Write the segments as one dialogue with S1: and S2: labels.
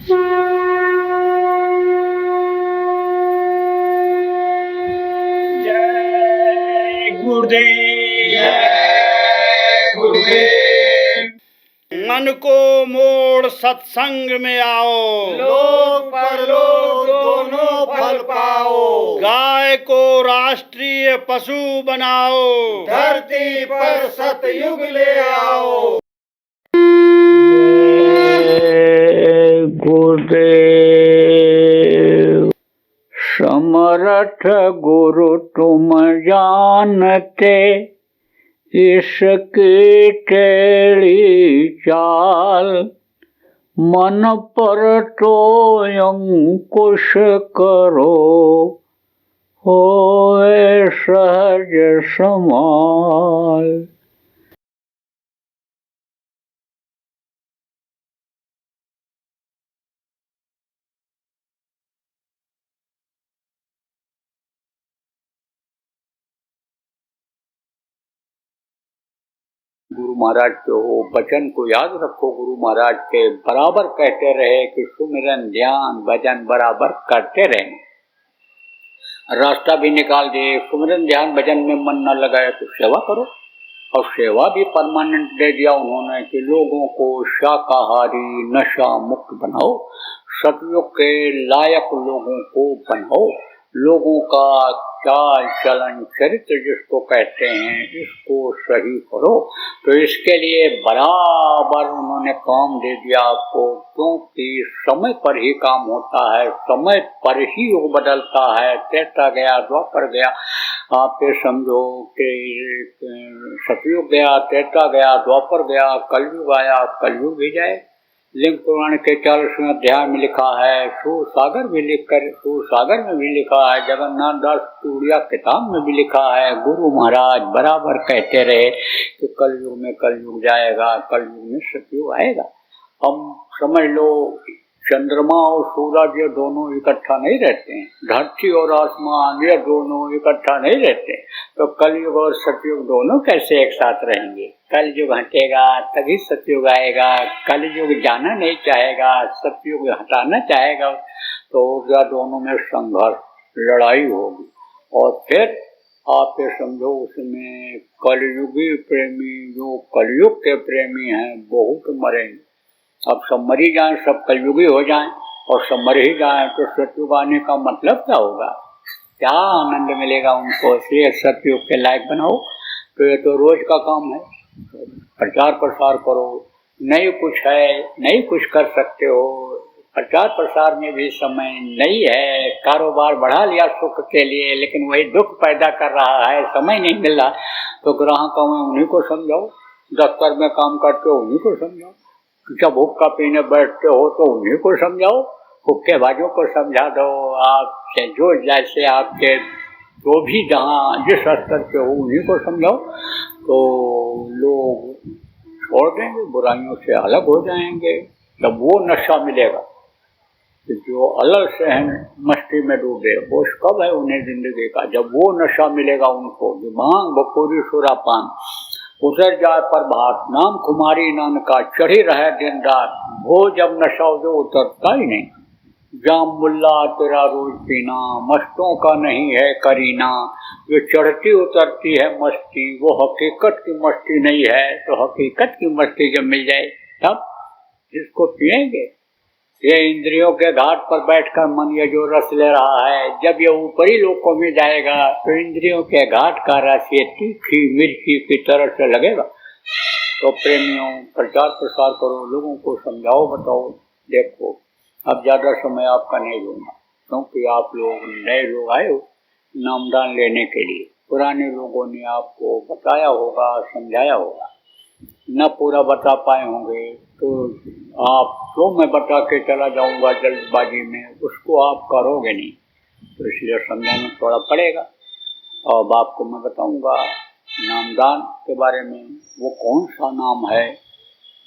S1: जय गुरुदेव,
S2: जय गुरुदेव।
S1: मन को मोड़ सत्संग में आओ,
S2: लोक परलोक दोनों फल पाओ।
S1: गाय को राष्ट्रीय पशु बनाओ,
S2: धरती पर सतयुग ले आओ।
S3: जय गुरुदेव। समर्थ गुरु तुम जानते, इसकी टेढ़ी चाल, मन पर तो अंकुश करो, होए सहज समाल। गुरु महाराज के हो वचन को याद रखो। गुरु महाराज के बराबर कहते रहे कि सुमिरन ध्यान भजन बराबर करते रहे। रास्ता भी निकाल दिए, सुमिरन ध्यान भजन में मन न लगाए तो सेवा करो। और सेवा भी परमानेंट दे दिया उन्होंने कि लोगों को शाकाहारी नशा मुक्त बनाओ, सतयुग के लायक लोगों को बनाओ, लोगों का चाल चलन चरित्र जिसको कहते हैं इसको सही करो। तो इसके लिए बराबर उन्होंने काम दे दिया आपको, क्योंकि समय पर ही काम होता है, समय पर ही युग बदलता है। त्रेता गया, द्वापर गया, आप ये समझो कि सतयुग गया, त्रेता गया, द्वापर गया, कलयुग आया, कलयुग भी जाए। लिंग पुराण के 40वें अध्याय में लिखा है, सूरसागर में भी लिखा है, जगन्नाथ दास चूड़िया किताब में भी लिखा है। गुरु महाराज बराबर कहते रहे कि कलयुग में कलयुग जाएगा, कलयुग में सतयुग आएगा। हम समझ लो चंद्रमा और सूरज ये दोनों इकट्ठा नहीं रहते हैं, धरती और आसमान ये दोनों इकट्ठा नहीं रहते। तो कलयुग और सतयुग दोनों कैसे एक साथ रहेंगे? कलयुग हटेगा तभी सतयुग आएगा। कलयुग जाना नहीं चाहेगा, सतयुग हटाना चाहेगा, तो या दोनों में संघर्ष लड़ाई होगी। और फिर आप ये समझो उसमें कलयुगी प्रेमी जो कलयुग के प्रेमी हैं बहुत मरेंगे। अब सब मरी जाएं, सब कलयुगी हो जाएं और सब मर ही जाएं तो सतयुग आने का मतलब क्या होगा? क्या आनंद मिलेगा उनको? इसलिए सतयुग के लायक बनाओ। तो ये तो रोज का काम है, प्रचार प्रसार करो। नहीं कुछ है, नहीं कुछ कर सकते हो, प्रचार प्रसार में भी समय नहीं है। कारोबार बढ़ा लिया सुख के लिए, लेकिन वही दुख पैदा कर रहा है, समय नहीं मिल रहा। तो ग्राहकों में उन्हीं को समझाओ, दफ्तर में काम करते हो उन्हीं को समझाओ, जब हुक्का पीने बैठते हो तो उन्हीं को समझाओ, हुक्केबाजों को समझा दो। आप जो जैसे आपके जो भी जहाँ जिस स्तर पे हो उन्हीं को समझाओ, तो लोग छोड़ देंगे, बुराइयों से अलग हो जाएंगे। जब वो नशा मिलेगा तो जो अलग से हैं मस्ती में डूबे, वो कब है उन्हें जिंदगी का? जब वो नशा मिलेगा उनको, भांग बखोरी सुरापान उतर जाए पर भात, नाम कुमारी नानका चढ़ी रहे दिन रात, वो जब नशा जो उतरता ही नहीं। जाम मुल्ला तेरा रोज पीना, मस्तों का नहीं है करीना, जो चढ़ती उतरती है मस्ती वो हकीकत की मस्ती नहीं है। तो हकीकत की मस्ती जब मिल जाए तब जिसको पिएंगे। ये इंद्रियों के घाट पर बैठकर मन ये जो रस ले रहा है, जब ये ऊपरी लोकों में जाएगा तो इंद्रियों के घाट का रस ये तीखी मिर्ची की तरह से लगेगा। तो प्रेमियों प्रचार प्रसार करो, लोगों को समझाओ, बताओ। देखो अब ज़्यादा समय आपका नहीं लूँगा, क्योंकि आप लोग नए लोग आए हो नामदान लेने के लिए। पुराने लोगों ने आपको बताया होगा, समझाया होगा, न पूरा बता पाए होंगे तो आप जो मैं बता के चला जाऊंगा जल्दबाजी में, उसको आप करोगे नहीं। तो इसलिए समझाना थोड़ा पड़ेगा। और आपको मैं बताऊंगा नामदान के बारे में, वो कौन सा नाम है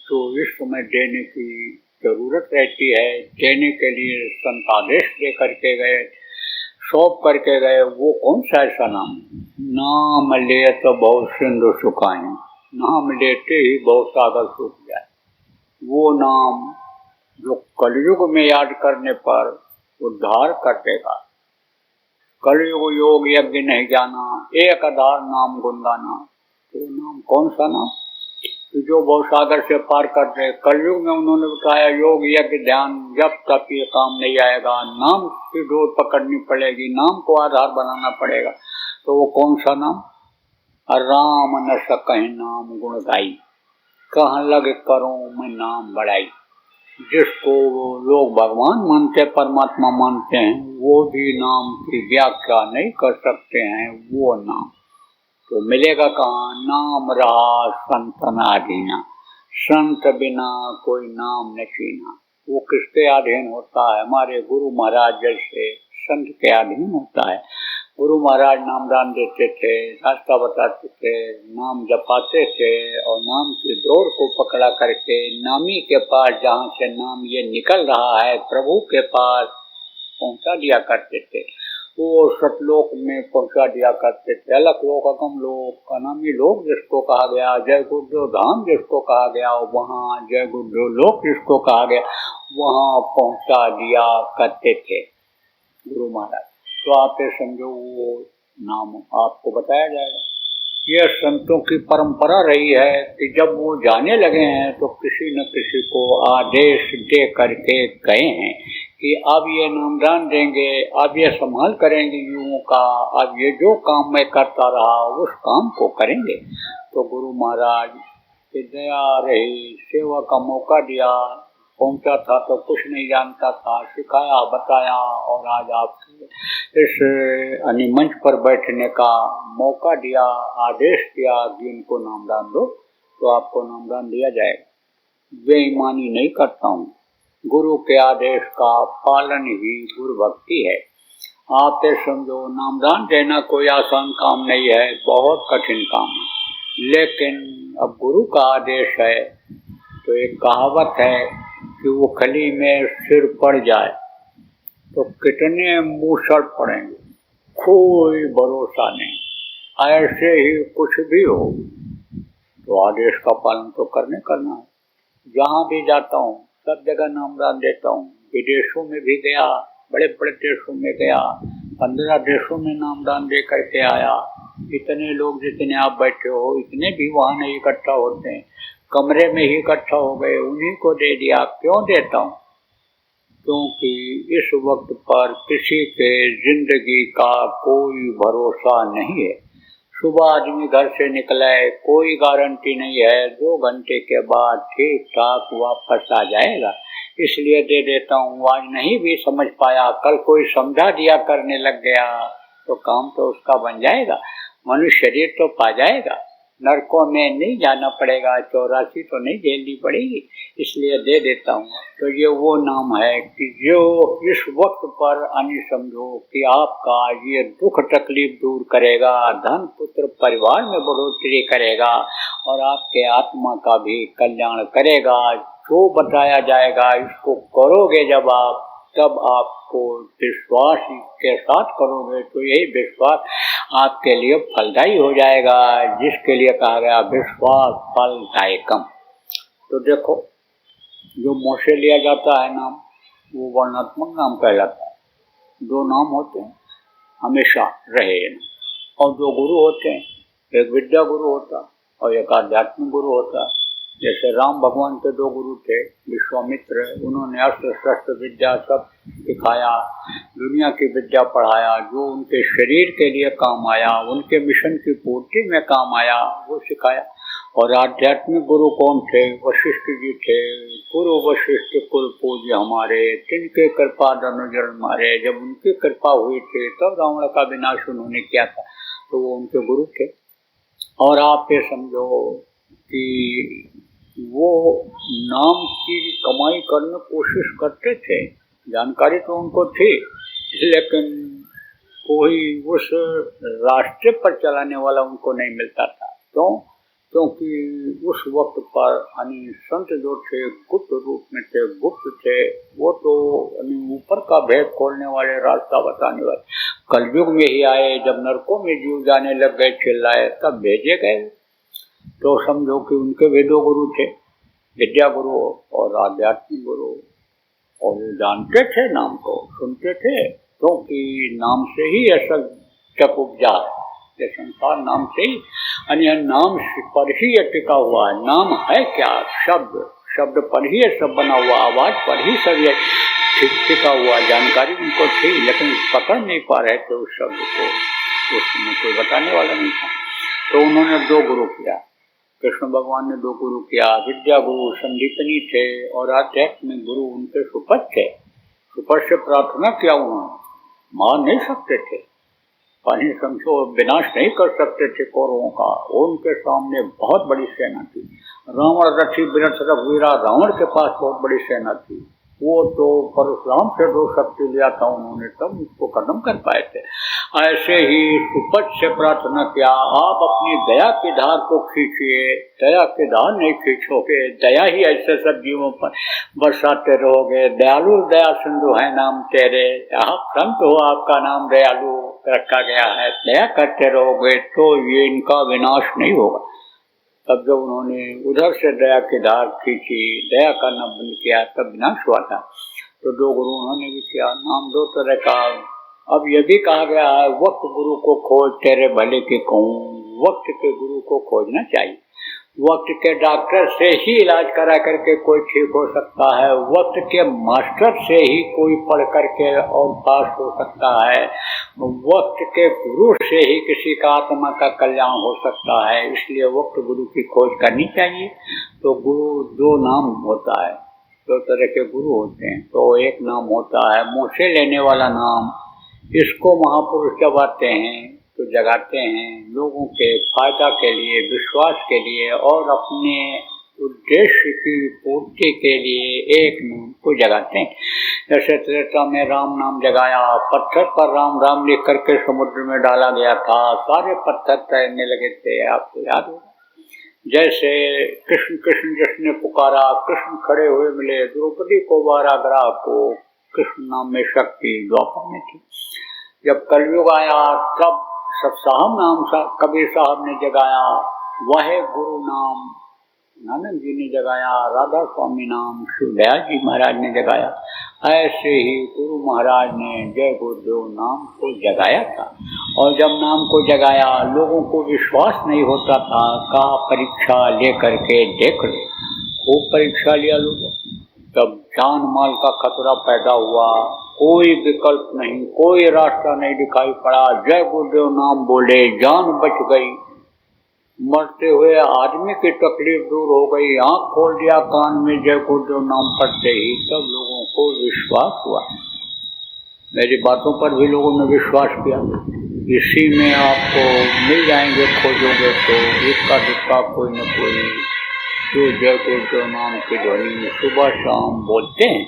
S3: जो इस समय देने की जरूरत रहती है, देने के लिए संत आदेश दे करके गए, सौंप करके गए, वो कौन सा ऐसा नाम? नाम ले तो बहुत सिंधु सुखाएं, नाम लेते ही बहुत सागर सूख जाए। वो नाम जो कलयुग में याद करने पर उद्धार कर देगा। कलयुग योग यज्ञ नहीं जाना, एक आधार नाम गुण गाना। तो नाम कौन सा नाम? जो भवसागर से पार कर दे। कलयुग में उन्होंने बताया योग यज्ञ ध्यान जब तक ये काम नहीं आएगा, नाम की डोर पकड़नी पड़ेगी, नाम को आधार बनाना पड़ेगा। तो वो कौन सा नाम? राम न सकहि नाम गुण गाई, कहाँ लग करूं मैं नाम बढ़ाई। जिसको लोग भगवान मानते, परमात्मा मानते हैं, वो भी नाम की व्याख्या नहीं कर सकते हैं वो नाम। तो मिलेगा कहाँ? नाम रहा संतन अधीना, संत बिना कोई नाम न छीना। वो किसके अधीन होता है? हमारे गुरु महाराज जैसे संत के अधीन होता है। गुरु महाराज नामदान देते थे, रास्ता बताते थे, नाम जपाते थे और नाम की डोर को पकड़ा करके नामी के पास, जहाँ से नाम ये निकल रहा है, प्रभु के पास पहुंचा दिया करते थे। वो सतलोक में पहुंचा दिया करते थे। अलग लोक, अगम लोक, अनामी लोक जिसको कहा गया, जय गुरुदेव धाम जिसको कहा गया, वहाँ जय गुरुदेव लोक जिसको कहा गया, वहाँ पहुंचा दिया करते थे गुरु महाराज। तो आप ये समझो वो नाम आपको बताया जाएगा। ये संतों की परंपरा रही है कि जब वो जाने लगे हैं तो किसी न किसी को आदेश दे करके गए हैं कि अब ये नामदान देंगे, अब ये संभाल करेंगे युवों का, अब ये जो काम मैं करता रहा उस काम को करेंगे। तो गुरु महाराज की दया रही, सेवा का मौका दिया। पहुंचा था तो कुछ नहीं जानता था, सिखाया, बताया और आज आपको इस मंच पर बैठने का मौका दिया, आदेश दिया कि इनको नामदान दो, तो आपको नामदान दिया जाएगा। बेईमानी नहीं करता हूँ, गुरु के आदेश का पालन ही गुरु भक्ति है। आप ये समझो नामदान देना कोई आसान काम नहीं है, बहुत कठिन काम है। लेकिन अब गुरु का आदेश है तो एक कहावत है कि वो खली में सिर पड़ जाए तो कितने मूसड़ पड़ेंगे, कोई भरोसा नहीं। ऐसे ही कुछ भी हो तो आदेश का पालन तो करना है। जहाँ भी जाता हूँ सब जगह नामदान देता हूँ। विदेशों में भी गया, बड़े बड़े देशों में गया, 15 देशों में नामदान दे करके आया। इतने लोग जितने आप बैठे हो इतने भी वहाँ नहीं इकट्ठा होते हैं, कमरे में ही इकट्ठा हो गए, उन्हीं को दे दिया। क्यों देता हूँ? क्योंकि इस वक्त पर किसी के जिंदगी का कोई भरोसा नहीं है। सुबह आदमी घर से निकले, कोई गारंटी नहीं है 2 घंटे के बाद ठीक ठाक वापस आ जाएगा, इसलिए दे देता हूँ। आज नहीं भी समझ पाया, कल कोई समझा दिया करने लग गया तो काम तो उसका बन जाएगा, मनुष्य शरीर तो पा जाएगा, नरकों में नहीं जाना पड़ेगा, 84 तो नहीं झेलनी पड़ेगी, इसलिए दे देता हूँ। तो ये वो नाम है कि जो इस वक्त पर अन्य समझो कि आपका ये दुख तकलीफ दूर करेगा, धन पुत्र परिवार में बढ़ोतरी करेगा और आपके आत्मा का भी कल्याण करेगा। जो बताया जाएगा इसको करोगे जब आप, तब आपको विश्वास के साथ करोगे तो यही विश्वास आपके लिए फलदायी हो जाएगा, जिसके लिए कहा गया विश्वास फलदायकम। तो देखो जो मुँह से लिया जाता है नाम वो वर्णात्मक नाम कहलाता है। 2 नाम होते हैं हमेशा रहे, और 2 गुरु होते हैं, एक विद्या गुरु होता और एक आध्यात्मिक गुरु होता। जैसे राम भगवान के 2 गुरु थे, विश्वामित्र, उन्होंने अस्त्र शस्त्र विद्या सब सिखाया, दुनिया की विद्या पढ़ाया, जो उनके शरीर के लिए काम आया, उनके मिशन की पूर्ति में काम आया वो सिखाया। और आध्यात्मिक गुरु कौन थे? वशिष्ठ जी थे। गुरु वशिष्ठ कुल पूज्य हमारे, तिनके कृपा धनुजर मारे। जब उनकी कृपा हुई थी तब रावण का विनाश उन्होंने किया था, तो वो उनके गुरु थे। और आप ये समझो कि वो नाम की कमाई करने कोशिश करते थे, जानकारी तो उनको थी, लेकिन कोई उस रास्ते पर चलाने वाला उनको नहीं मिलता था। क्यों? क्योंकि उस वक्त पर संत जो थे गुप्त रूप में थे, गुप्त थे, वो तो ऊपर का भेद खोलने वाले, रास्ता बताने वाले कलयुग में ही आए। जब नरकों में जीव जाने लग गए, चिल्लाए, तब भेजे गए। तो समझो कि उनके वे 2 गुरु थे, विद्या गुरु और आध्यात्मिक गुरु। और वो जानते थे नाम को, सुनते थे, क्योंकि नाम से ही ऐसा जप उपजा है, ये संसार नाम से ही, अन्य नाम पर ही ये टिका हुआ है। नाम है क्या? शब्द, शब्द पर ही ये सब बना हुआ, आवाज पर ही सब ये टिका हुआ। जानकारी उनको थी लेकिन पकड़ नहीं पा रहे थे उस शब्द को, उसमें कोई बताने वाला नहीं था। तो उन्होंने दो गुरु किया, कृष्ण भगवान ने दो गुरु किया। विद्या गुरु संदीपनी थे और आध्यात्मिक गुरु उनके सुपथ थे। सुपथ से प्रार्थना किया उन्होंने, मार नहीं सकते थे, पानी समझो विनाश नहीं कर सकते थे कौरवों का। उनके सामने बहुत बड़ी सेना थी। रावण रथी बिरथ रघुवीरा, रावण के पास बहुत बड़ी सेना थी। वो तो परशुराम से दो शक्ति लिया था उन्होंने, तब उसको खत्म कर पाए थे। ऐसे ही सुपथ से प्रार्थना किया, आप अपनी दया की धार को खींचिए। दया की धार नहीं खींचोगे, दया ही ऐसे सब जीवों पर बरसाते रहोगे। दयालु दया सिंधु है नाम तेरे, आप संत हो, आपका नाम दयालु रखा गया है। दया करते रहोगे तो ये इनका विनाश नहीं होगा। तब जब उन्होंने उधर से दया की धार खींची, दया करना बंद किया, तब विनाश हुआ था। तो दो गुरु उन्होंने भी किया। नाम दो तरह का। अब यह भी कहा गया है, वक्त गुरु को खोज तेरे भले के कहूँ। वक्त के गुरु को खोजना चाहिए। वक्त के डॉक्टर से ही इलाज करा करके कोई ठीक हो सकता है। वक्त के मास्टर से ही कोई पढ़ करके और पास हो सकता है। वक्त के गुरु से ही किसी का आत्मा का कल्याण हो सकता है। इसलिए वक्त गुरु की खोज करनी चाहिए। तो गुरु दो नाम होता है, दो तरह के गुरु होते हैं। तो एक नाम होता है मुँह से लेने वाला नाम, इसको महापुरुष जब आते हैं तो जगाते हैं लोगों के फायदा के लिए, विश्वास के लिए और अपने उद्देश्य की पूर्ति के लिए एक नाम को जगाते हैं। जैसे त्रेता में राम नाम जगाया, पत्थर पर राम राम लिख करके समुद्र में डाला गया था, सारे पत्थर तैरने लगे थे, आपको याद होगा। जैसे कृष्ण कृष्ण जिसने पुकारा, कृष्ण खड़े हुए मिले, द्रौपदी को वाराग्रह को, कृष्ण नाम में शक्ति द्वापर में थी। जब कलयुग आया तब सत्साहब नाम कबीर साहब ने जगाया, वह गुरु नाम नानक जी ने जगाया, राधा स्वामी नाम शिवदयाल जी महाराज ने जगाया। ऐसे ही गुरु महाराज ने जय गुरुदेव नाम को जगाया था। और जब नाम को जगाया लोगों को विश्वास नहीं होता था, कहा परीक्षा ले करके देख लो। खूब परीक्षा लिया लोगों। तब जान माल का खतरा पैदा हुआ, कोई विकल्प नहीं, कोई रास्ता नहीं दिखाई पड़ा। जय गुरुदेव नाम बोले, जान बच गई। मरते हुए आदमी की तकलीफ दूर हो गई। आंख खोल दिया कान में जय गुरुदेव नाम पढ़ते ही, तब लोगों को विश्वास हुआ। मेरी बातों पर भी लोगों ने विश्वास किया। इसी में आपको मिल जाएंगे, खोजोगे तो इसका दुक्का कोई न कोई जो जय गुरुदेव नाम की ध्वनि सुबह शाम बोलते हैं।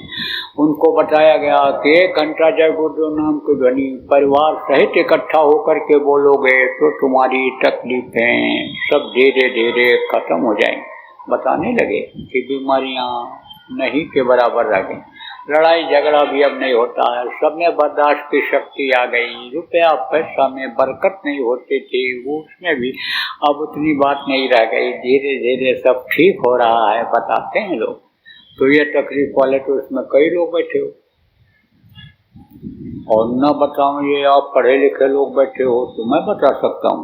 S3: उनको बताया गया कि 1 घंटा जय गुरुदेव नाम की ध्वनि परिवार सहित इकट्ठा होकर के बोलोगे तो तुम्हारी तकलीफें सब धीरे धीरे खत्म हो जाएंगी। बताने लगे कि बीमारियां नहीं के बराबर रह गई, लड़ाई झगड़ा भी अब नहीं होता है, सब में बर्दाश्त की शक्ति आ गई। रुपया पैसा में बरकत नहीं होती थी, वो उसमें भी अब उतनी बात नहीं रह गई। धीरे धीरे सब ठीक हो रहा है, बताते हैं लोग। तो ये तकलीफ वाले तो इसमें कई लोग बैठे हो, और न बताऊं ये आप पढ़े लिखे लोग बैठे हो तो मैं बता सकता हूँ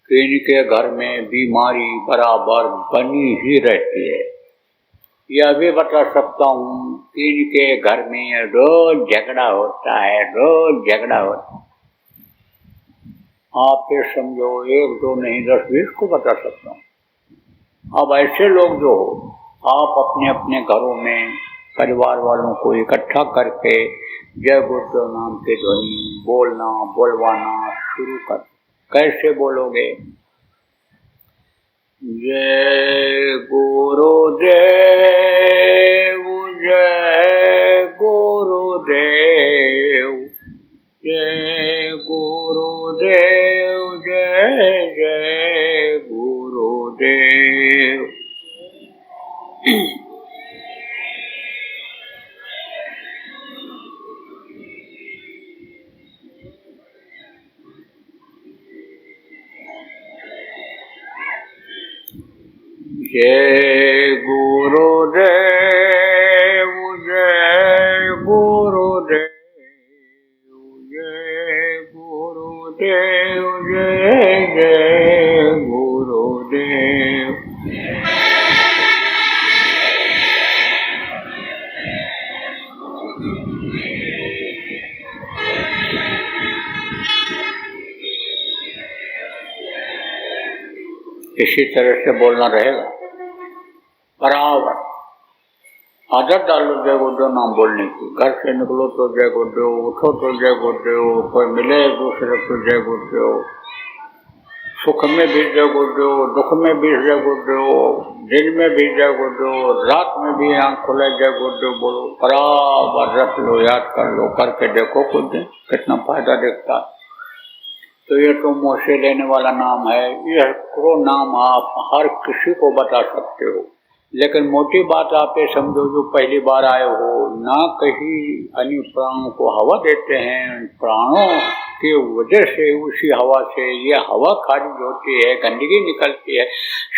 S3: कि इनके घर में बीमारी बराबर बनी ही रहती है। यह भी बता सकता हूँ कि इनके घर में रोज झगड़ा होता है, रोज झगड़ा होता है। आप ये समझो 1 2 नहीं 10 20 को बता सकता हूँ। अब ऐसे लोग जो हो, आप अपने अपने घरों में परिवार वालों को इकट्ठा करके जय गुरुदेव नाम की ध्वनि बोलना बोलवाना शुरू कर। कैसे बोलोगे? जय गुरुदेव, जय गुरुदेव, जय गुरुदेव, जय जय गुरुदेव। जय गुरुदेव, जय इसी तरह से बोलना रहेगा। बराबर आदत डालो जय गुरुदेव नाम बोलने की। घर से निकलो तो जय गुरुदेव, उठो तो जय गुरुदेव, कोई मिले एक दूसरे को जय गुरुदेव, सुख में भी जय गुरुदेव, दुख में भी जय गुरुदेव, दिन में भी जय गुरुदेव, रात में भी आंख खुले जय गुरुदेव बोलो। बराबर रख लो, याद कर लो, करके देखो कुछ दिन कितना फायदा दिखता है। तो ये तो मुँह से लेने वाला नाम है। यह करो नाम आप हर किसी को बता सकते हो, लेकिन मोटी बात आप ये समझो, जो पहली बार आए हो ना कहीं अन्य प्राणों को हवा देते हैं, प्राणों की वजह से उसी हवा से ये हवा खारिज होती है, गंदगी निकलती है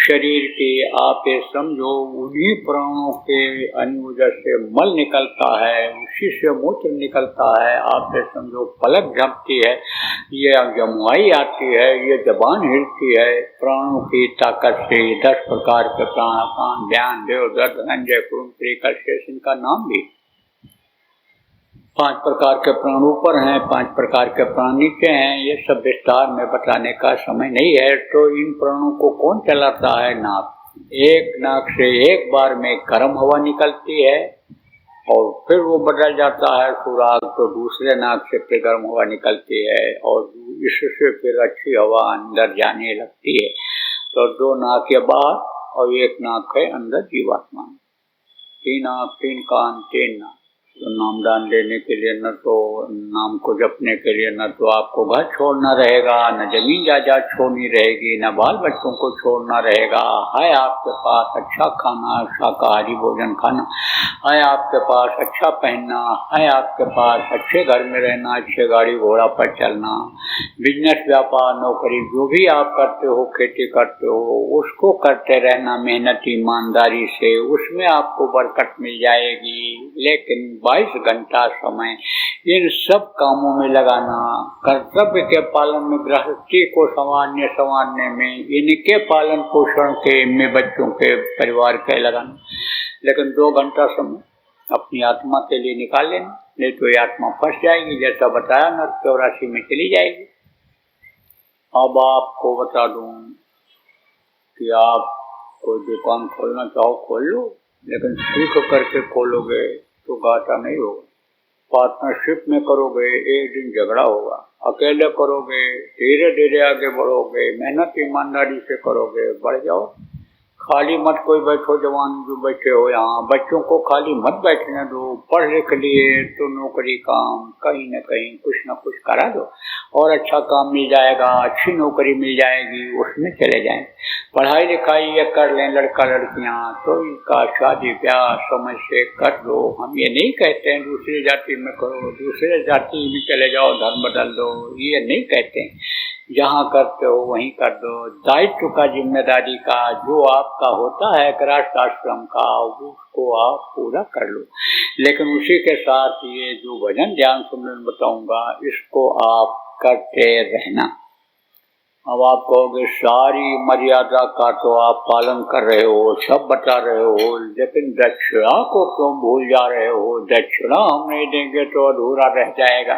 S3: शरीर की। आप ये समझो उन्हीं प्राणों के अन्य वजह से मल निकलता है, उसी से मूत्र निकलता है। आप ये समझो पलक झपकती है, ये जमुआई आती है, ये जबान हिलती है, प्राणों की ताकत से 10 प्रकार के प्राण, अपान, ध्यान, देव, दर्द, अंजय, कुरुम, त्रिकल, शेष, इनका नाम भी 5 प्रकार के प्राण ऊपर हैं, 5 प्रकार के प्राण नीचे हैं। ये सब विस्तार में बताने का समय नहीं है। तो इन प्राणों को कौन चलाता है? नाक। एक नाक से एक बार में गर्म हवा निकलती है और फिर वो बदल जाता है सुराग, तो दूसरे नाक से फिर गर्म हवा निकलती है और इससे फिर अच्छी हवा अंदर जाने लगती है। तो 2 नाक के बाहर और 1 नाक है अंदर जीवात्मा। 3 आँख, 3 कान, 3 नाक। तो नामदान देने के लिए न तो नाम को जपने के लिए न तो आपको घर छोड़ना रहेगा, न जमीन जायदाद छोड़नी रहेगी, न बाल बच्चों को छोड़ना रहेगा। है आपके पास अच्छा खाना, शाकाहारी भोजन खाना, है आपके पास अच्छा पहनना, है आपके पास अच्छे घर में रहना, अच्छे गाड़ी घोड़ा पर चलना, बिजनेस, व्यापार, नौकरी जो भी आप करते हो, खेती करते हो, उसको करते रहना मेहनत ईमानदारी से, उसमें आपको बरकत मिल जाएगी। लेकिन 22 घंटा समय इन सब कामों में लगाना, कर्तव्य के पालन में, गृहस्थी को संवारने में, इनके पालन पोषण के में बच्चों के परिवार के लगाना। लेकिन 2 घंटा समय अपनी आत्मा के लिए निकाल लेना, नहीं तो ये आत्मा फंस जाएगी, जैसा बताया नर्क 84 में चली जाएगी। अब आपको बता दूं कि आप कोई दुकान खोलना चाहो खोल लो, लेकिन सीख करके खोलोगे तो घाटा नहीं होगा। पार्टनरशिप में करोगे एक दिन झगड़ा होगा, अकेले करोगे धीरे धीरे आगे बढ़ोगे, मेहनत ईमानदारी से करोगे बढ़ जाओ। खाली मत कोई बैठो, जवान जो बैठे हो यहाँ, बच्चों को खाली मत बैठने दो। पढ़ लिख लिए तो नौकरी काम कहीं न कहीं कुछ न कुछ करा दो और अच्छा काम मिल जाएगा, अच्छी नौकरी मिल जाएगी, उसमें चले जाएं। पढ़ाई लिखाई ये कर लें लड़का लड़कियाँ तो इनका शादी ब्याह समय से कर दो। हम ये नहीं कहते हैं दूसरी जाति में करो, दूसरे जाति में चले जाओ, धर्म बदल दो, ये नहीं कहते हैं। जहाँ करते हो वहीं कर दो। दायित्व का, जिम्मेदारी का जो आपका होता है गृहस्थ आश्रम का, उसको आप पूरा कर लो। लेकिन उसी के साथ ये जो भजन ध्यान सुमरन बताऊंगा, इसको आप करते रहना। अब आप कहोगे सारी मर्यादा का तो आप पालन कर रहे हो, सब बता रहे हो, लेकिन दक्षिणा को क्यों भूल जा रहे हो? दक्षिणा हम नहीं देंगे तो अधूरा रह जाएगा।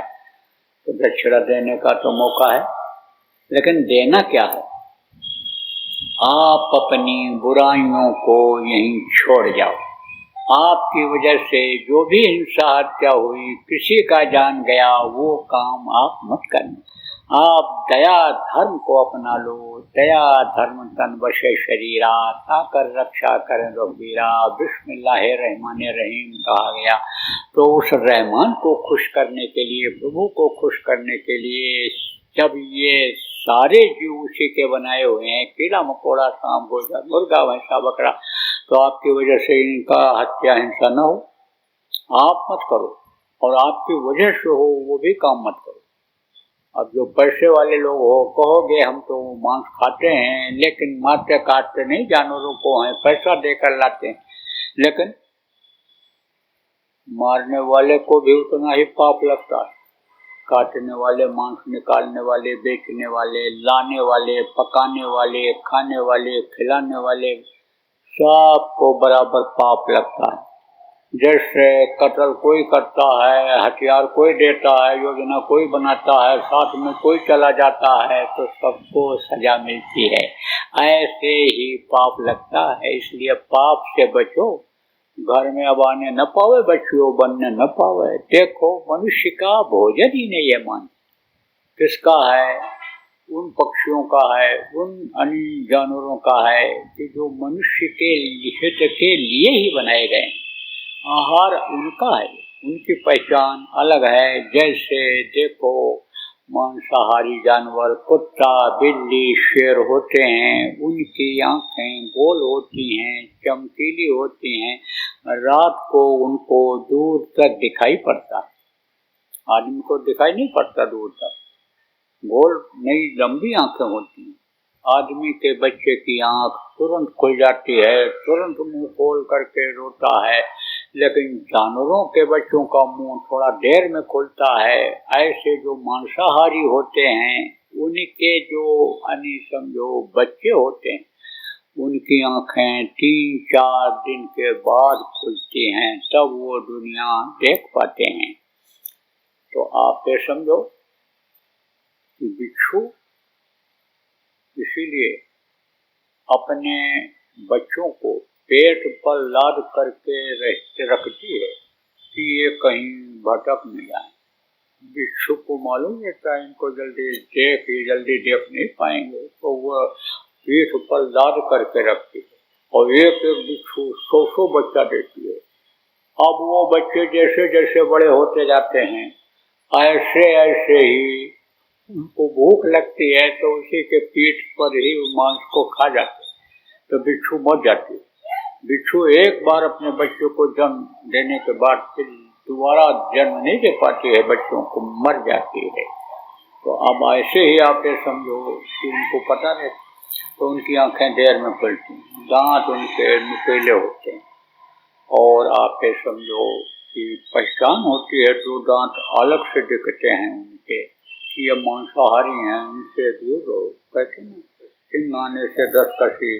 S3: तो दक्षिणा देने का तो मौका है, लेकिन देना क्या है? आप अपनी बुराइयों को यहीं छोड़ जाओ। आपकी वजह से जो भी हिंसा हत्या हुई, किसी का जान गया, वो काम आप मत करना। आप दया धर्म को अपना लो। दया धर्म तन बशे शरीरा, ताकर रक्षा करें रघुवीरा। बिस्मिल्लाह रहमान रहीम कहा गया। तो उस रहमान को खुश करने के लिए, प्रभु को खुश करने के लिए, जब ये सारे जीव उसी के बनाए हुए हैं, कीड़ा मकोड़ा सांप गोजा मुर्गा भैंसा बकरा, तो आपकी वजह से इनका हत्या हिंसा न हो, आप मत करो। और आपकी वजह से हो वो भी काम मत करो। अब जो पैसे वाले लोग हो, कहोगे हम तो मांस खाते हैं, लेकिन मारते काटते नहीं जानवरों को हैं, पैसा देकर लाते हैं, लेकिन मारने वाले को भी उतना ही पाप लगता है। काटने वाले, मांस निकालने वाले, बेचने वाले, लाने वाले, पकाने वाले, खाने वाले, खिलाने वाले, सबको बराबर पाप लगता है। जैसे कत्ल कोई करता है, हथियार कोई देता है, योजना कोई बनाता है, साथ में कोई चला जाता है, तो सबको सजा मिलती है। ऐसे ही पाप लगता है। इसलिए पाप से बचो, घर में अब आने न पावे, बच्चियों बनने न पावे। देखो मनुष्य का भोजन ही नहीं है। मान किसका है? उन पक्षियों का है, उन अन्य जानवरों का है कि जो मनुष्य के हित के लिए ही बनाए गए। आहार उनका है, उनकी पहचान अलग है। जैसे देखो मांसाहारी जानवर कुत्ता बिल्ली शेर होते हैं, उनकी आंखें गोल होती हैं, चमकीली होती हैं, रात को उनको दूर तक दिखाई पड़ता है। आदमी को दिखाई नहीं पड़ता दूर तक, गोल नई लंबी आंखें होती हैं। आदमी के बच्चे की आंख तुरंत खुल जाती है, तुरंत मुंह खोल करके रोता है, लेकिन जानवरों के बच्चों का मुंह थोड़ा देर में खुलता है। ऐसे जो मांसाहारी होते हैं उनके जो समझो बच्चे होते हैं, उनकी आंखें 3-4 दिन के बाद खुलती हैं, तब वो दुनिया देख पाते हैं। तो आप ये समझो कि बिच्छू इसीलिए अपने बच्चों को पेट पर लाद करके रखती है कि ये कहीं भटक न जाए। बिच्छू को मालूम रहता है इनको जल्दी देख नहीं पाएंगे, तो वह पीठ पर लाद करके रखती है और एक एक बिच्छू 100 बच्चा देती है। अब वो बच्चे जैसे जैसे बड़े होते जाते हैं, ऐसे ऐसे ही उनको भूख लगती है तो उसी के पीठ पर ही मांस को खा जाते, तो बिच्छू मर जाती है। बिच्छू एक बार अपने बच्चों को जन्म देने के बाद फिर दोबारा जन्म नहीं दे पाती है, बच्चों को मर जाती है। तो अब ऐसे ही आप ये समझो कि उनको पता है, तो उनकी आंखें देर में खुलती हैं, दांत उनके नुकीले होते हैं, और आप ये समझो कि पहचान होती है, दो दांत अलग से दिखते हैं उनके कि ये मांसाहारी हैं, उनसे दूर रहो। कहते हैं सिंह आने से 10 कसी,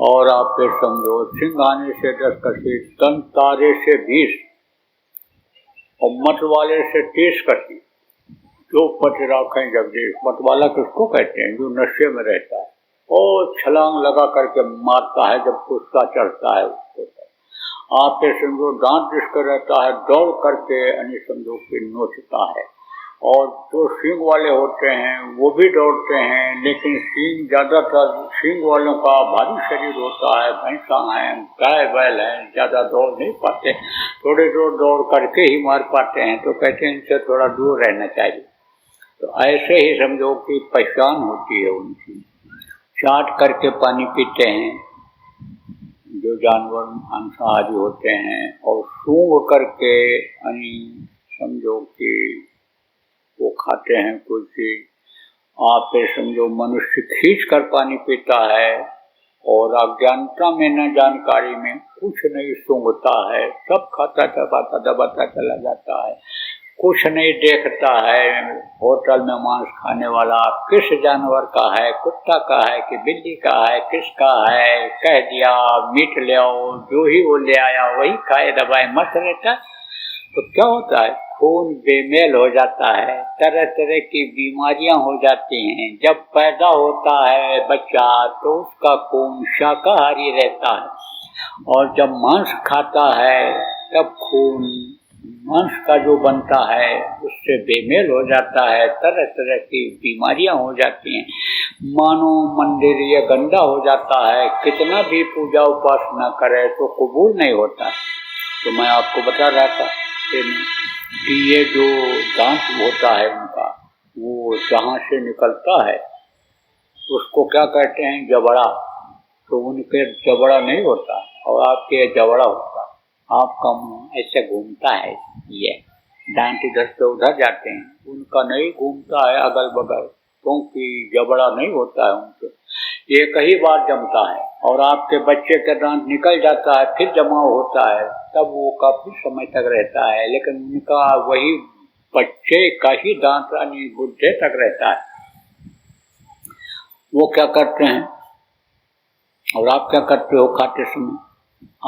S3: और आप फिर समझो सिंह आने से 10 कसी, तन तारे से 20 और मत वाले से 30 कसी। जो पट राखें जगदीश। मत वाला किसको कहते हैं? जो नशे में रहता है और छलांग लगा करके मारता है जब गुस्सा चढ़ता है उसको। आप ये समझो दांत जिसका रहता है दौड़ करके समझो कि नोचता है, और जो सींग वाले होते हैं वो भी दौड़ते हैं, लेकिन सींग ज्यादातर सींग वालों का भारी शरीर होता है, भैंसा है, गाय बैल है, ज्यादा दौड़ नहीं पाते, थोड़े दूर दौड़ करके ही मार पाते हैं, तो कहते हैं इनसे थोड़ा दूर रहना चाहिए। तो ऐसे ही समझो कि पहचान होती है उनकी। चाट करके पानी पीते हैं जो जानवर मांसाहारी होते हैं, और सूंघ करके समझो कि वो खाते हैं कोई चीज। आप ये समझो मनुष्य खींच कर पानी पीता है और अज्ञानता में न जानकारी में कुछ नहीं सूंघता है, सब खाता दबाता चला जाता है, कुछ नहीं देखता है। होटल में मांस खाने वाला किस जानवर का है, कुत्ता का है कि बिल्ली का है, किसका है, कह दिया मीट ले आओ, जो ही वो ले आया वही खाए दबाए मत रहता। तो क्या होता है? खून बेमेल हो जाता है, तरह तरह की बीमारियां हो जाती हैं। जब पैदा होता है बच्चा तो उसका खून शाकाहारी रहता है, और जब मांस खाता है तब खून मांस का जो बनता है उससे बेमेल हो जाता है, तरह तरह की बीमारियां हो जाती हैं। मानो मंदिर ये गंदा हो जाता है, कितना भी पूजा उपासना करे तो कबूल नहीं होता। तो मैं आपको बता रहा था कि ये जो दांत होता है उनका, वो जहाँ से निकलता है उसको क्या कहते हैं? जबड़ा। तो उनके जबड़ा नहीं होता और आपके जबड़ा होता। आपका मुंह ऐसे घूमता है, ये दांत इधर से उधर जाते हैं, उनका नहीं घूमता है अगल बगल, क्योंकि जबड़ा नहीं होता है उनके। एक ही बार जमता है और आपके बच्चे का दांत निकल जाता है, फिर जमाव होता है, तब वो काफी समय तक रहता है, लेकिन उनका वही बच्चे का ही दांत बुढ़े तक रहता है। वो क्या करते हैं और आप क्या करते हो खाते समय?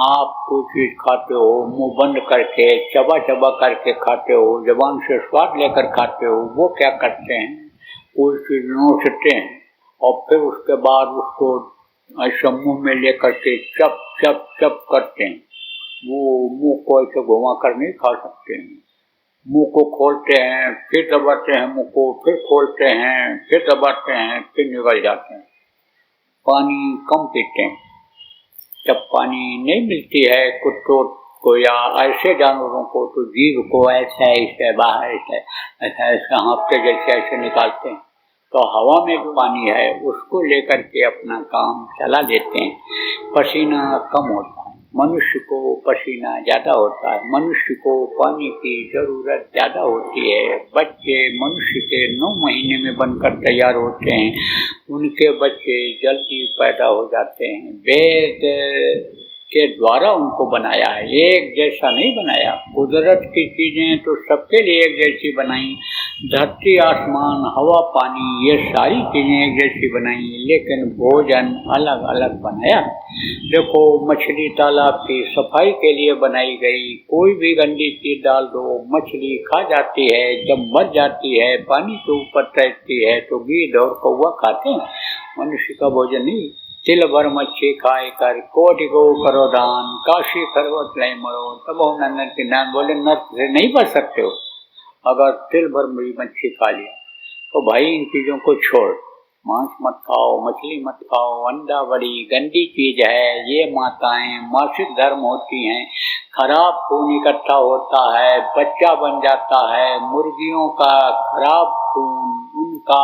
S3: आप कोई चीज खाते हो मुंह बंद करके, चबा चबा करके खाते हो, जबान से स्वाद लेकर खाते हो। वो क्या करते हैं? कोई चीज नोचते हैं, और फिर उसके बाद उसको ऐसे मुंह में लेकर के चप चप चप करते हैं। वो मुंह को ऐसे घुमा कर नहीं खा सकते हैं। मुंह को खोलते हैं, फिर दबाते हैं मुंह को, फिर खोलते हैं, फिर दबाते हैं, फिर निकल जाते हैं। पानी कम पीते हैं। जब पानी नहीं मिलती है कुत्तों को या ऐसे जानवरों को, तो जीभ को ऐसे ऐसे बाहर ऐसे हाँफते जैसे ऐसे निकालते हैं। तो हवा में जो पानी है उसको लेकर के अपना काम चला लेते हैं। पसीना कम होता है, मनुष्य को पसीना ज़्यादा होता है, मनुष्य को पानी की ज़रूरत ज़्यादा होती है। बच्चे मनुष्य के 9 महीने में बनकर तैयार होते हैं, उनके बच्चे जल्दी पैदा हो जाते हैं। वेद के द्वारा उनको बनाया है, एक जैसा नहीं बनाया। कुदरत की चीज़ें तो सबके लिए एक जैसी बनाई, धरती आसमान हवा पानी ये सारी चीज़ें एक जैसी बनाई, लेकिन भोजन अलग अलग बनाया। देखो, मछली तालाब की सफाई के लिए बनाई गई, कोई भी गंदी चीज़ डाल दो मछली खा जाती है। जब मर जाती है पानी के ऊपर तैरती है तो गीद और कौवा खाते हैं, मनुष्य का भोजन नहीं। तिल भर मच्छी खाए कर कोटि को करो दान, काशी खरवत नहीं मरो तब नन्नत के नाम। बोले नर्क से नहीं बच सकते हो अगर तिल भर मच्छी खा लिया तो भाई इन चीज़ों को छोड़। मांस मत खाओ, मछली मत खाओ, अंडा बड़ी गंदी चीज़ है। ये माताएं मासिक धर्म होती हैं, खराब खून इकट्ठा होता है, बच्चा बन जाता है। मुर्गियों का खराब खून, उनका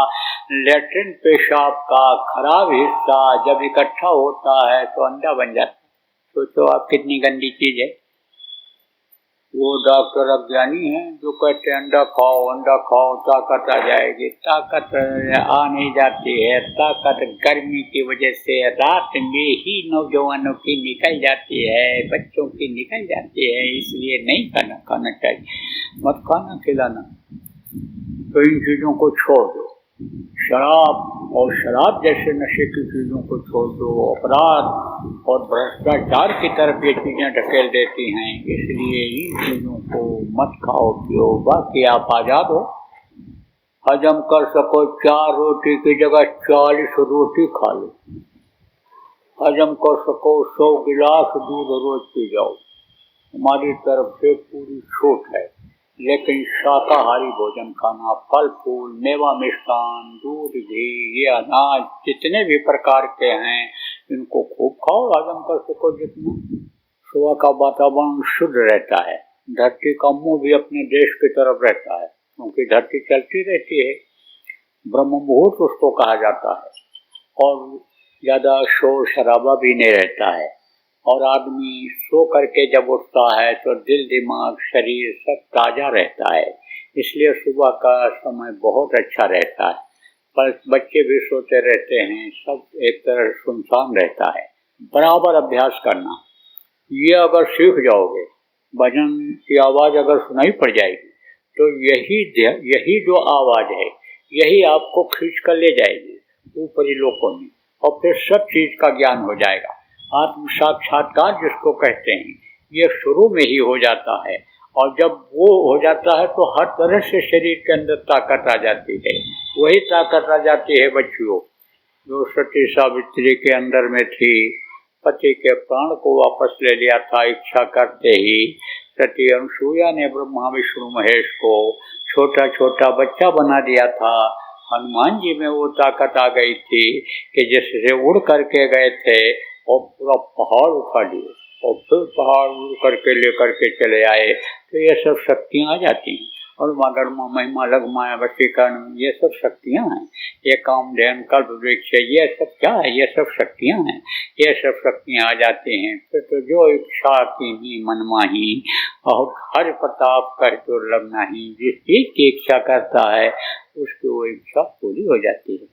S3: लैट्रिन पेशाब का खराब हिस्सा जब इकट्ठा होता है तो अंडा बन जाता है। सोचो आप कितनी गंदी चीज़ है। वो डॉक्टर अज्ञानी हैं जो कहते हैं अंडा खाओ ताकत आ जाएगी। ताकत आ नहीं जाती है। ताकत गर्मी की वजह से रात में ही नौजवानों की निकल जाती है, बच्चों की निकल जाती है। इसलिए नहीं खाना चाहिए, मत खाना खिलाना। तो इन चीज़ों को छोड़ दो। शराब और शराब जैसे नशे की चीज़ों को छोड़ दो। अपराध और भ्रष्टाचार की तरफ ये चीज़ें ढकेल देती हैं, इसलिए इन चीज़ों को मत खाओ पियो। बाकी आप आज़ाद हो, हजम कर सको 4 रोटी की जगह 40 रोटी खा लो। हजम कर सको 100 गिलास दूध रोज पी जाओ। हमारी तरफ से पूरी छूट है। लेकिन शाकाहारी भोजन खाना, फल फूल, मेवा मिष्ठान, दूध घी, ये अनाज जितने भी प्रकार के हैं इनको खूब खाओ, हजम कर सको जितना। सुबह का वातावरण शुद्ध रहता है। धरती का मुंह भी अपने देश की तरफ रहता है, क्योंकि धरती चलती रहती है। ब्रह्म मुहूर्त उसको कहा जाता है, और ज़्यादा शोर शराबा भी नहीं रहता है। और आदमी सो करके जब उठता है तो दिल दिमाग शरीर सब ताज़ा रहता है, इसलिए सुबह का समय बहुत अच्छा रहता है। पर बच्चे भी सोते रहते हैं, सब एक तरह सुनसान रहता है। बराबर अभ्यास करना, ये अगर सीख जाओगे, भजन की आवाज़ अगर सुनाई पड़ जाएगी तो यही जो आवाज़ है यही आपको खींच कर ले जाएगी ऊपरी लोकों में, और फिर सब चीज़ का ज्ञान हो जाएगा। आत्म साक्षात्कार जिसको कहते हैं, ये शुरू में ही हो जाता है, और जब वो हो जाता है तो हर तरह से शरीर के अंदर ताकत आ जाती है। वही ताकत आ जाती है बच्चियों जो सती सावित्री के अंदर में थी। पति के प्राण को वापस ले लिया था इच्छा करते ही। सती अनुसुईया ने ब्रह्मा विष्णु महेश को छोटा छोटा बच्चा बना दिया था। हनुमान जी में वो ताकत आ गई थी कि जिससे उड़ करके गए थे और पूरा पहाड़ उठा लिए, और फिर पहाड़ उड़ करके लेकर के चले आए। तो ये सब शक्तियाँ आ जाती हैं। और मगरमा महिमा लगमाया वशीकरण, ये सब शक्तियाँ हैं। ये कामधेनु कल्प वृक्ष, ये सब क्या है? ये सब शक्तियाँ हैं। ये सब शक्तियाँ आ जाती हैं। फिर तो जो इच्छा की ही मन माही, और हर प्रताप कर दुर्लभ नहीं। जिस चीज की इच्छा करता है उसकी वो इच्छा पूरी हो जाती है।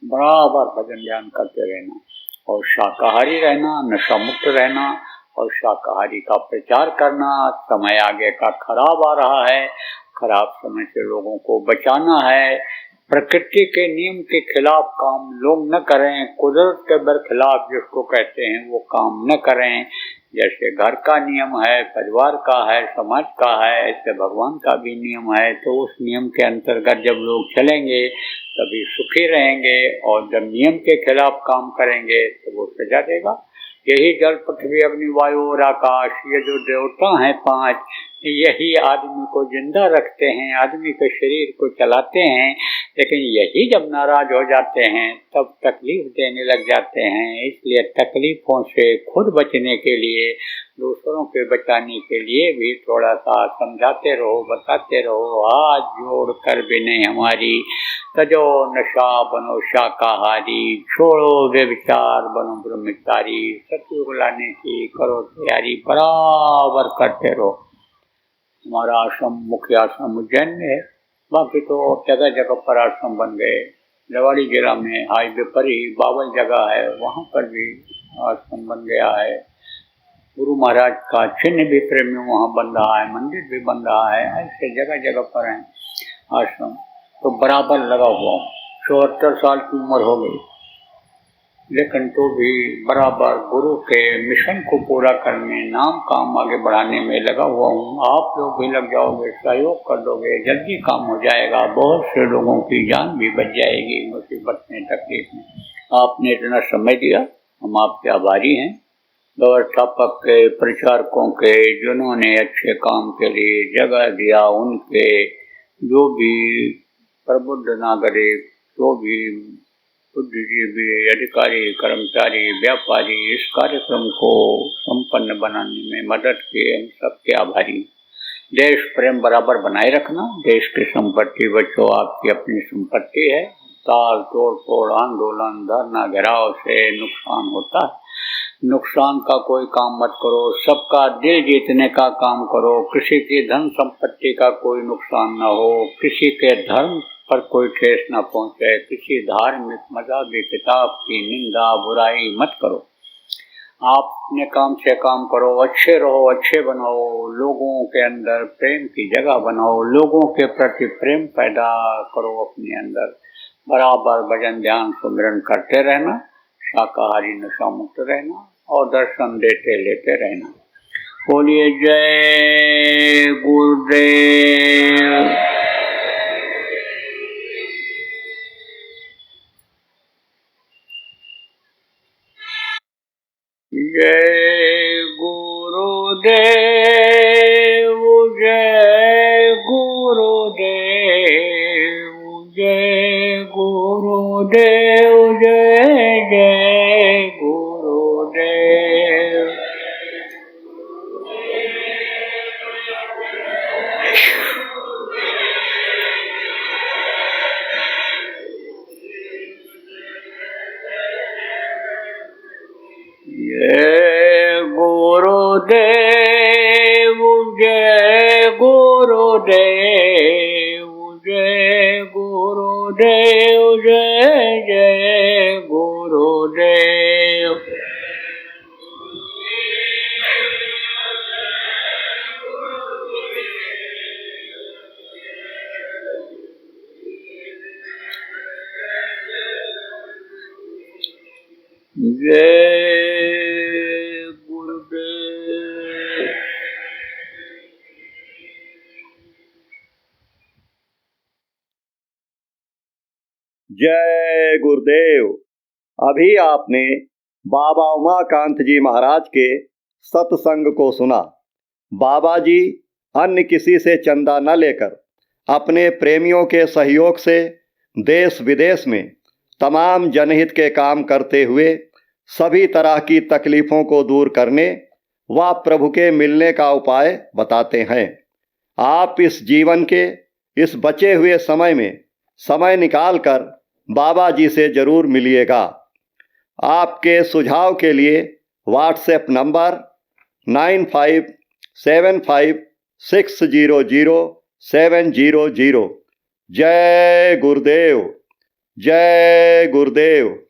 S3: बराबर भजन ध्यान करते रहना, और शाकाहारी रहना, नशा मुक्त रहना, और शाकाहारी का प्रचार करना। समय आगे का खराब आ रहा है, खराब समय से लोगों को बचाना है। प्रकृति के नियम के खिलाफ काम लोग न करें, कुदरत के बरखिलाफ जिसको कहते हैं वो काम न करें। जैसे घर का नियम है, परिवार का है, समाज का है, ऐसे भगवान का भी नियम है। तो उस नियम के अंतर्गत जब लोग चलेंगे तभी सुखी रहेंगे, और जब नियम के खिलाफ काम करेंगे तो वो सजा देगा। यही जल, पृथ्वी, अग्नि, वायु और आकाश, ये जो देवता हैं 5, यही आदमी को जिंदा रखते हैं, आदमी के शरीर को चलाते हैं। लेकिन यही जब नाराज हो जाते हैं तब तकलीफ देने लग जाते हैं। इसलिए तकलीफों से खुद बचने के लिए, दूसरों के बचाने के लिए भी थोड़ा सा समझाते रहो, बताते रहो। हाथ जोड़ कर भी नहीं हमारी, तजो नशा बनो शाकाहारी, छोड़ो व्यभिचार बनो ब्रह्मचारी, सतयुग लाने की करो तैयारी, बराबर करते रहो। हमारा आश्रम, मुख्य आश्रम उज्जैन में है, बाकी तो जगह जगह पर आश्रम बन गए। रेवाड़ी जिला में हाईवे पर ही 52 जगह है, वहाँ पर भी आश्रम बन गया है। गुरु महाराज का चिन्ह भी प्रेम में वहाँ बन रहा है, मंदिर भी बन रहा है। ऐसे जगह जगह पर हैं आश्रम, तो बराबर लगा हुआ हूँ। 74 साल की उम्र हो गई, लेकिन तो भी बराबर गुरु के मिशन को पूरा करने, नाम काम आगे बढ़ाने में लगा हुआ हूँ। आप लोग भी लग जाओगे, सहयोग कर दोगे, जल्दी काम हो जाएगा। बहुत से लोगों की जान भी बच जाएगी मुसीबत में, तकलीफ में। आपने इतना समय दिया, हम आपके आभारी हैं। व्यवस्थापक के, प्रचारकों के, जिन्होंने अच्छे काम के लिए जगह दिया, उनके, जो भी प्रबुद्ध नागरिक, जो भी बुद्धिजीवी, अधिकारी, कर्मचारी, व्यापारी इस कार्यक्रम को संपन्न बनाने में मदद की, हम सबके आभारी। देश प्रेम बराबर बनाए रखना। देश की संपत्ति बच्चों आपकी अपनी संपत्ति है। ताल तोड़ फोड़, आंदोलन, धरना, घेराव से नुकसान होता है। नुकसान का कोई काम मत करो, सबका दिल जीतने का काम करो। किसी की धन संपत्ति का कोई नुकसान न हो, किसी के धर्म पर कोई ठेस न पहुंचे, किसी धार्मिक मजहबी किताब की निंदा बुराई मत करो। आप अपने काम से काम करो, अच्छे रहो, अच्छे बनाओ, लोगों के अंदर प्रेम की जगह बनाओ, लोगों के प्रति प्रेम पैदा करो अपने अंदर। बराबर भजन ध्यान सुमिरन करते रहना, शाकाहारी नशा मुक्त रहना और दर्शन देते लेते रहना। बोलिए जय गुरुदेव। जय गुरुदेव, जय गुरुदेव, जय गुरुदेव, जय जय गुरुदेव। जय गुरुदेव, जय गुरुदेव, जय गुरुदेव, जय जय गुरुदेव। जय गुरुदेव।
S2: जय गुरुदेव। अभी आपने बाबा उमाकांत जी महाराज के सत्संग को सुना। बाबा जी अन्य किसी से चंदा न लेकर अपने प्रेमियों के सहयोग से देश विदेश में तमाम जनहित के काम करते हुए सभी तरह की तकलीफ़ों को दूर करने व प्रभु के मिलने का उपाय बताते हैं। आप इस जीवन के इस बचे हुए समय में समय निकालकर बाबा जी से ज़रूर मिलिएगा। आपके सुझाव के लिए व्हाट्सएप नंबर 9575600700। जय गुरुदेव, जय गुरुदेव।